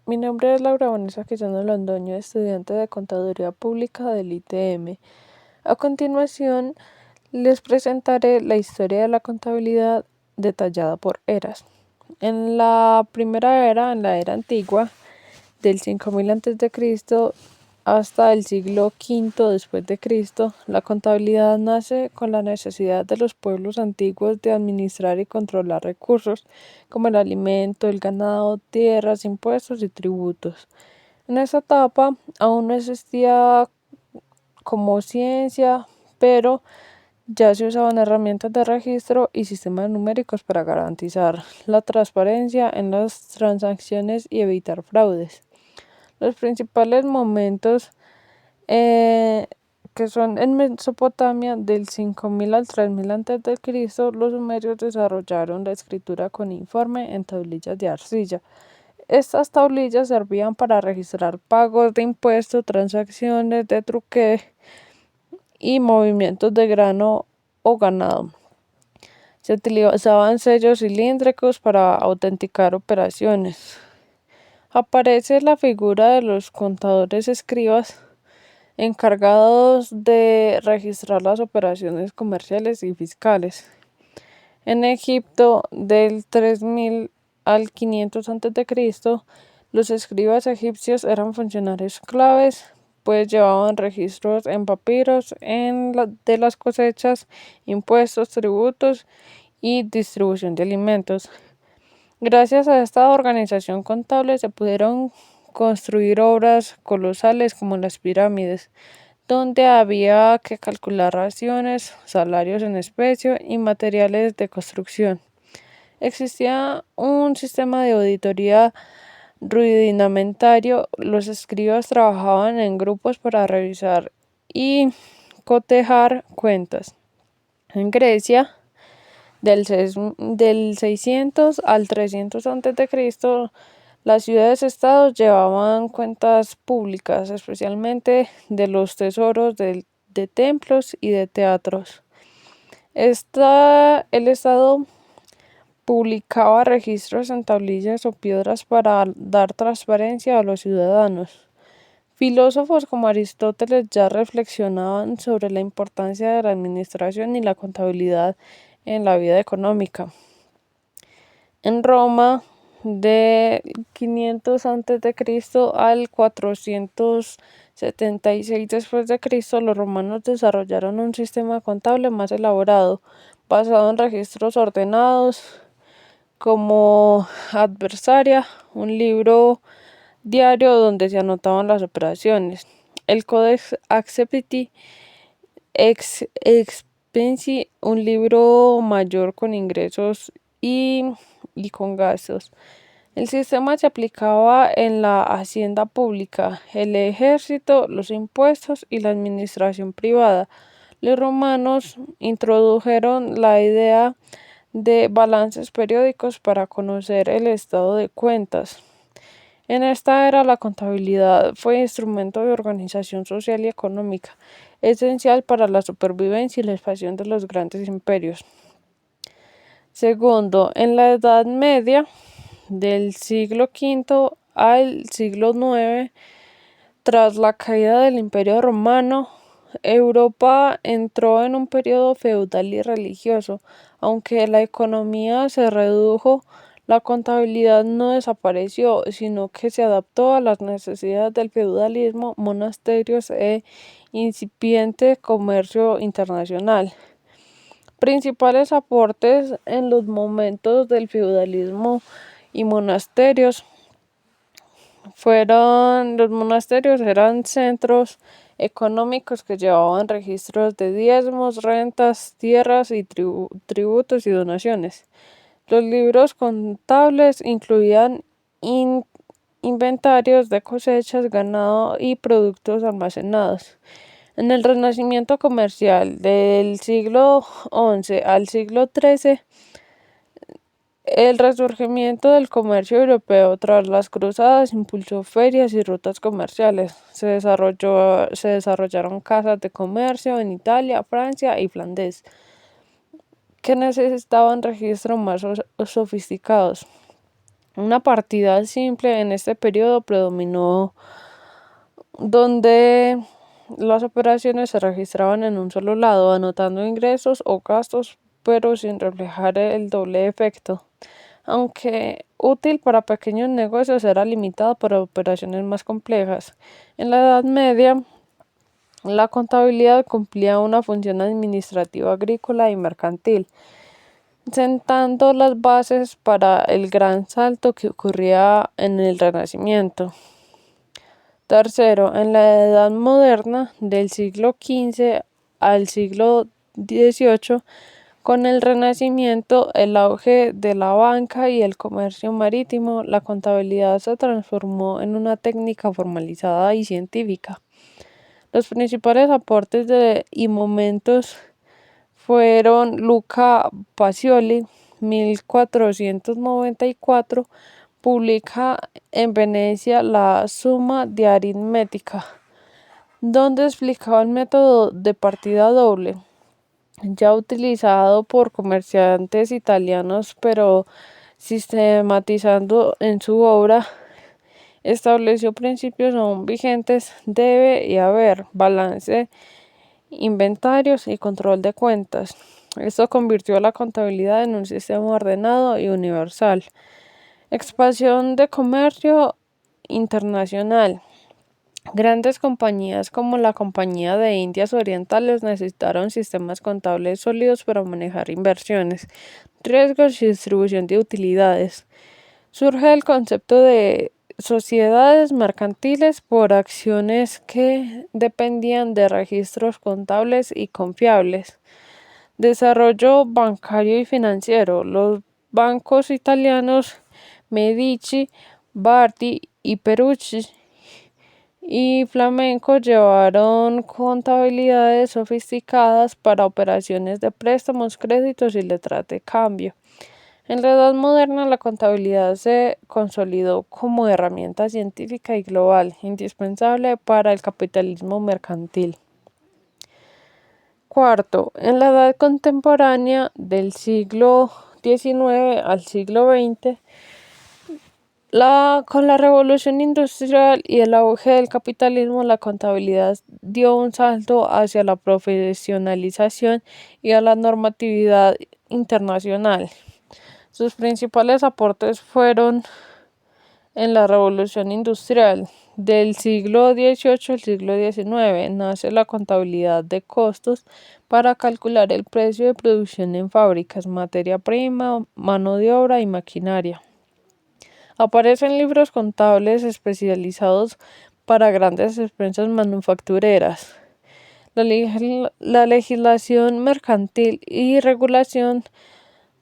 Mi nombre es Laura Vanessa Quijano Londoño, estudiante de Contaduría Pública del ITM. A continuación, les presentaré la historia de la contabilidad detallada por eras. En la primera era, en la era antigua, del 5000 a.C. hasta el siglo V después de Cristo, la contabilidad nace con la necesidad de los pueblos antiguos de administrar y controlar recursos como el alimento, el ganado, tierras, impuestos y tributos. En esa etapa aún no existía como ciencia, pero ya se usaban herramientas de registro y sistemas numéricos para garantizar la transparencia en las transacciones y evitar fraudes. Los principales momentos eh, que son en Mesopotamia del 5000 al 3000 a.C., los sumerios desarrollaron la escritura con informe en tablillas de arcilla. Estas tablillas servían para registrar pagos de impuestos, transacciones de truque y movimientos de grano o ganado. Se utilizaban sellos cilíndricos para autenticar operaciones. Aparece la figura de los contadores escribas encargados de registrar las operaciones comerciales y fiscales. En Egipto, del 3000 al 500 a.C., los escribas egipcios eran funcionarios claves, pues llevaban registros en papiros de las cosechas, impuestos, tributos y distribución de alimentos. Gracias a esta organización contable se pudieron construir obras colosales como las pirámides, donde había que calcular raciones, salarios en especie y materiales de construcción. Existía un sistema de auditoría rudimentario. Los escribas trabajaban en grupos para revisar y cotejar cuentas. En Grecia, del 600 al 300 a.C., las ciudades-estados llevaban cuentas públicas, especialmente de los tesoros de templos y de teatros. El Estado publicaba registros en tablillas o piedras para dar transparencia a los ciudadanos. Filósofos como Aristóteles ya reflexionaban sobre la importancia de la administración y la contabilidad en la vida económica. En Roma, de 500 a.C. al 476 después de Cristo, los romanos desarrollaron un sistema contable más elaborado, basado en registros ordenados como adversaria, un libro diario donde se anotaban las operaciones. El Codex Accepti Expensi, un libro mayor con ingresos y con gastos. El sistema se aplicaba en la hacienda pública, el ejército, los impuestos y la administración privada. Los romanos introdujeron la idea de balances periódicos para conocer el estado de cuentas. En esta era la contabilidad fue instrumento de organización social y económica, esencial para la supervivencia y la expansión de los grandes imperios. Segundo, en la Edad Media, del siglo V al siglo IX, tras la caída del Imperio Romano, Europa entró en un periodo feudal y religioso. Aunque la economía se redujo, la contabilidad no desapareció, sino que se adaptó a las necesidades del feudalismo, monasterios e incipiente comercio internacional. Principales aportes en los momentos del feudalismo y monasterios los monasterios eran centros económicos que llevaban registros de diezmos, rentas, tierras y tributos y donaciones. Los libros contables incluían inventarios de cosechas, ganado y productos almacenados. En el Renacimiento comercial del siglo XI al siglo XIII, el resurgimiento del comercio europeo tras las cruzadas impulsó ferias y rutas comerciales. Se desarrollaron casas de comercio en Italia, Francia y Flandes, que necesitaban registros más sofisticados. Una partida simple en este periodo predominó, donde las operaciones se registraban en un solo lado, anotando ingresos o gastos, pero sin reflejar el doble efecto. Aunque útil para pequeños negocios, era limitado para operaciones más complejas. En la Edad Media, la contabilidad cumplía una función administrativa agrícola y mercantil, sentando las bases para el gran salto que ocurría en el Renacimiento. Tercero, en la Edad Moderna, del siglo XV al siglo XVIII, con el Renacimiento, el auge de la banca y el comercio marítimo, la contabilidad se transformó en una técnica formalizada y científica. Los principales aportes y momentos fueron Luca Pacioli, 1494, publica en Venecia la Summa de Aritmética, donde explicaba el método de partida doble, ya utilizado por comerciantes italianos, pero sistematizando en su obra, estableció principios aún vigentes: debe y haber, balance, inventarios y control de cuentas. Esto convirtió la contabilidad en un sistema ordenado y universal. Expansión de comercio internacional. Grandes compañías como la Compañía de Indias Orientales necesitaron sistemas contables sólidos para manejar inversiones, riesgos y distribución de utilidades. Surge el concepto de sociedades mercantiles por acciones que dependían de registros contables y confiables. Desarrollo bancario y financiero. Los bancos italianos Medici, Bardi y Perucci y Flamenco llevaron contabilidades sofisticadas para operaciones de préstamos, créditos y letras de cambio. En la Edad Moderna, la contabilidad se consolidó como herramienta científica y global, indispensable para el capitalismo mercantil. Cuarto, en la Edad Contemporánea, del siglo XIX al siglo XX, con la revolución industrial y el auge del capitalismo, la contabilidad dio un salto hacia la profesionalización y a la normatividad internacional. Sus principales aportes fueron en la revolución industrial. Del siglo XVIII al siglo XIX nace la contabilidad de costos para calcular el precio de producción en fábricas, materia prima, mano de obra y maquinaria. Aparecen libros contables especializados para grandes empresas manufactureras. La legislación mercantil y regulación,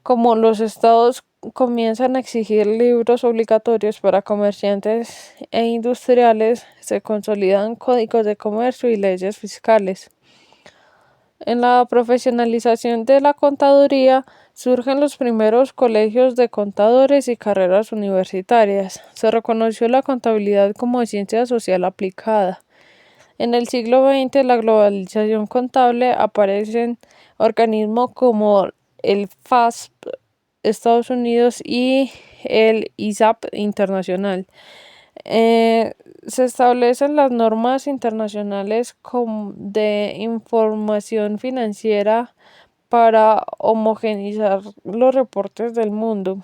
como los estados comienzan a exigir libros obligatorios para comerciantes e industriales, se consolidan códigos de comercio y leyes fiscales. En la profesionalización de la contaduría surgen los primeros colegios de contadores y carreras universitarias. Se reconoció la contabilidad como ciencia social aplicada. En el siglo XX, la globalización contable, aparecen organismos como el FASB Estados Unidos y el ISAP internacional. Se establecen las normas internacionales de información financiera para homogeneizar los reportes del mundo.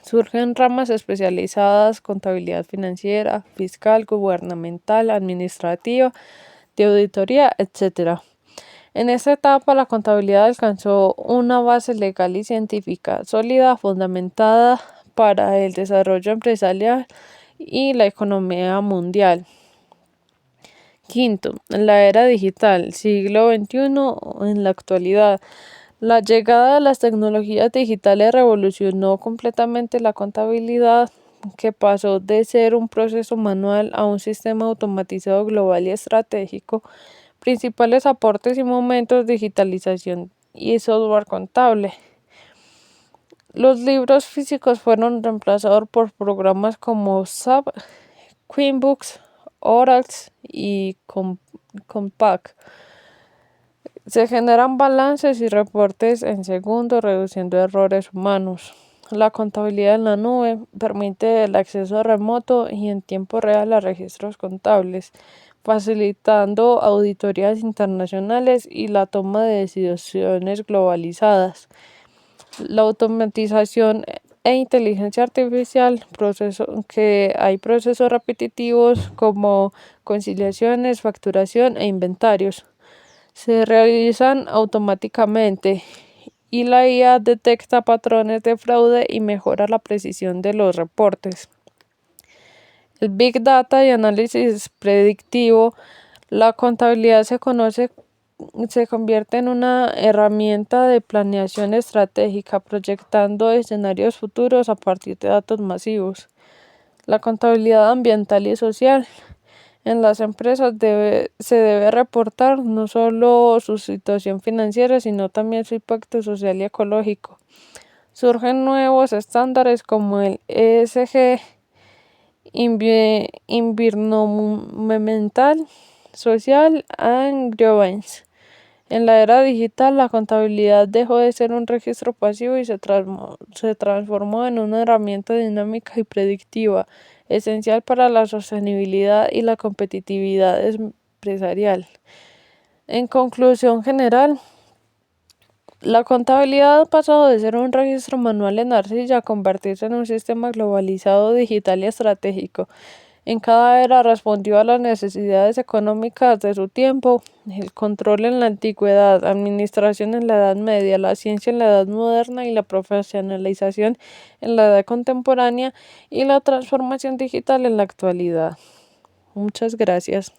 Surgen ramas especializadas: contabilidad financiera, fiscal, gubernamental, administrativa, de auditoría, etc. En esta etapa, la contabilidad alcanzó una base legal y científica sólida, fundamentada para el desarrollo empresarial y la economía mundial. Quinto, la era digital, siglo XXI. En la actualidad, la llegada de las tecnologías digitales revolucionó completamente la contabilidad, que pasó de ser un proceso manual a un sistema automatizado, global y estratégico. Principales aportes y momentos: digitalización y software contable. Los libros físicos fueron reemplazados por programas como SAP, QuickBooks, Oracle y Compaq. Se generan balances y reportes en segundos, reduciendo errores humanos. La contabilidad en la nube permite el acceso remoto y en tiempo real a registros contables, facilitando auditorías internacionales y la toma de decisiones globalizadas. La automatización e inteligencia artificial, que hay procesos repetitivos como conciliaciones, facturación e inventarios. Se realizan automáticamente y la IA detecta patrones de fraude y mejora la precisión de los reportes. El Big Data y análisis predictivo, la contabilidad se convierte en una herramienta de planeación estratégica, proyectando escenarios futuros a partir de datos masivos. La contabilidad ambiental y social. En las empresas se debe reportar no solo su situación financiera, sino también su impacto social y ecológico. Surgen nuevos estándares como el ESG, Environmental, Social and Governance. En la era digital, la contabilidad dejó de ser un registro pasivo y se transformó en una herramienta dinámica y predictiva, esencial para la sostenibilidad y la competitividad empresarial. En conclusión general, la contabilidad ha pasado de ser un registro manual en arcilla a convertirse en un sistema globalizado, digital y estratégico. En cada era respondió a las necesidades económicas de su tiempo, el control en la antigüedad, administración en la Edad Media, la ciencia en la Edad Moderna y la profesionalización en la Edad Contemporánea y la transformación digital en la actualidad. Muchas gracias.